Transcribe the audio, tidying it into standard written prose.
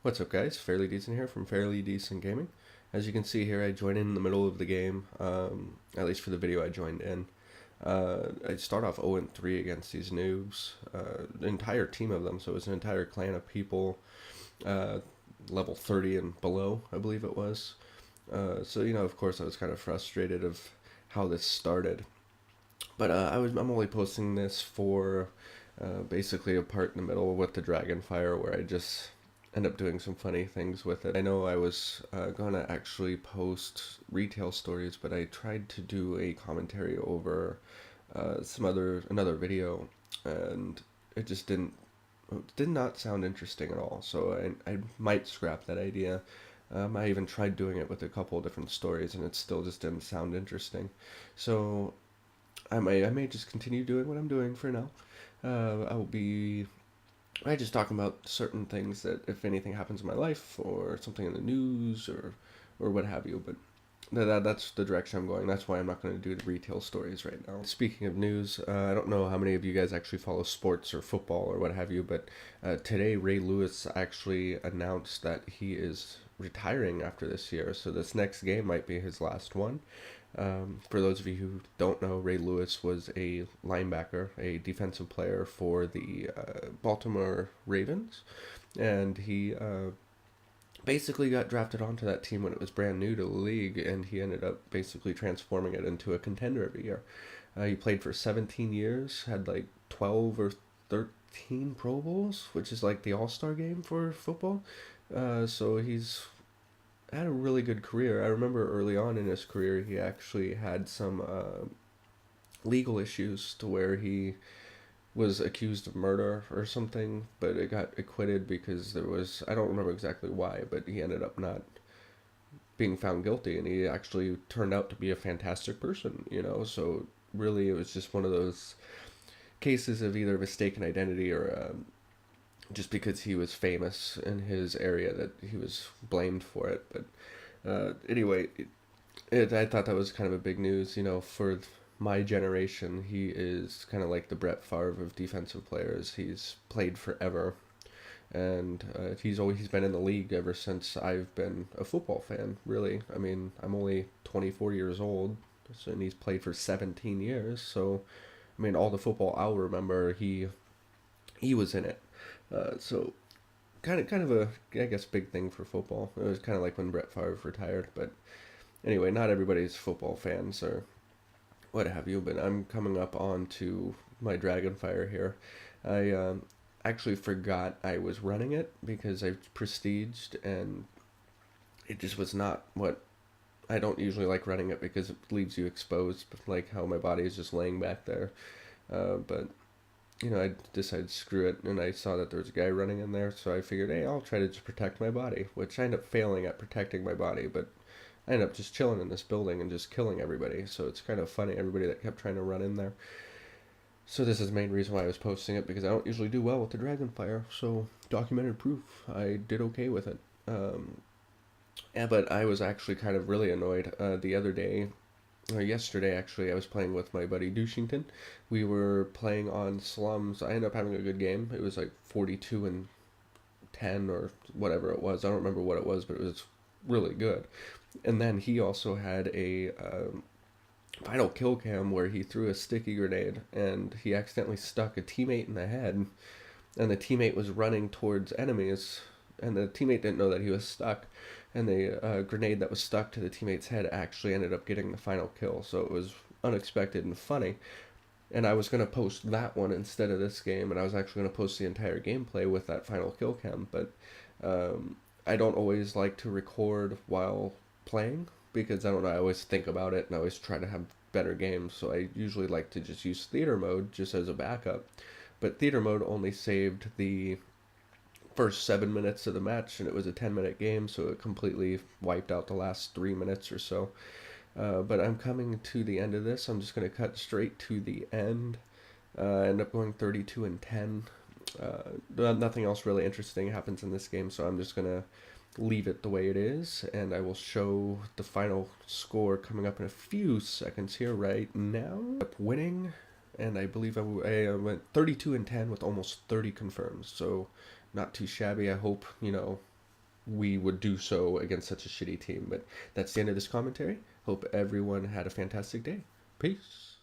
What's up, guys? Fairly Decent here from Fairly Decent Gaming. As you can see here, I joined in the middle of the game, at least for the video I joined in. I start off 0-3 against these noobs, an entire team of them, so it was an entire clan of people, uh, level 30 and below, I believe it was. So, of course I was kind of frustrated of how this started. But I'm only posting this for basically a part in the middle with the Dragonfire where I just end up doing some funny things with it. I know I was gonna actually post retail stories, but I tried to do a commentary over another video, and it just did not sound interesting at all. So I might scrap that idea. I even tried doing it with a couple of different stories, and it still just didn't sound interesting. So I may just continue doing what I'm doing for now. I just talk about certain things that if anything happens in my life or something in the news or what have you. But that's the direction I'm going. That's why I'm not going to do the retail stories right now. Speaking of news, I don't know how many of you guys actually follow sports or football or what have you, but today Ray Lewis actually announced that he is retiring after this year. So this next game might be his last one. For those of you who don't know, Ray Lewis was a linebacker, a defensive player for the Baltimore Ravens, and he basically got drafted onto that team when it was brand new to the league, and he ended up basically transforming it into a contender every year. He played for 17 years, had like 12 or 13 Pro Bowls, which is like the All-Star game for football. So he's had a really good career. I remember early on in his career, he actually had some legal issues to where he was accused of murder or something, but it got acquitted because I don't remember exactly why, but he ended up not being found guilty, and he actually turned out to be a fantastic person. So really, it was just one of those cases of either mistaken identity or just because he was famous in his area that he was blamed for it. But anyway, I thought that was kind of a big news, for my generation. He is kind of like the Brett Favre of defensive players. He's played forever, and he's been in the league ever since I've been a football fan. Really, I mean, I'm only 24 years old, and he's played for 17 years. So, I mean, all the football I'll remember, he was in it. So kind of a, I guess, big thing for football. It was kind of like when Brett Favre retired. But anyway, not everybody's football fans or what have you. But I'm coming up on to my Dragonfire here. I actually forgot I was running it because I prestiged, and it just was not what I don't usually like running it because it leaves you exposed, like how my body is just laying back there. But I decided screw it, and I saw that there was a guy running in there, so I figured, hey, I'll try to just protect my body, which I ended up failing at protecting my body, but I ended up just chilling in this building and just killing everybody, so it's kind of funny, everybody that kept trying to run in there. So this is the main reason why I was posting it, because I don't usually do well with the Dragonfire, so documented proof, I did okay with it. Yeah, but I was actually kind of really annoyed the other day. Yesterday, actually, I was playing with my buddy Douchington. We were playing on slums. I ended up having a good game. It was like 42-10 or whatever it was. I don't remember what it was, but it was really good. And then he also had a final kill cam where he threw a sticky grenade and he accidentally stuck a teammate in the head, and the teammate was running towards enemies, and the teammate didn't know that he was stuck, and the grenade that was stuck to the teammate's head actually ended up getting the final kill. So it was unexpected and funny. And I was going to post that one instead of this game, and I was actually going to post the entire gameplay with that final kill cam, but I don't always like to record while playing because I don't know, I always think about it and I always try to have better games, so I usually like to just use theater mode just as a backup. But theater mode only saved the first 7 minutes of the match, and it was a 10-minute game, so it completely wiped out the last 3 minutes or so. But I'm coming to the end of this. I'm just going to cut straight to the end. I end up going 32-10. Nothing else really interesting happens in this game, so I'm just going to leave it the way it is, and I will show the final score coming up in a few seconds here right now. Up winning, and I believe I went 32-10 with almost 30 confirms, so not too shabby. I hope, we would do so against such a shitty team. But that's the end of this commentary. Hope everyone had a fantastic day. Peace.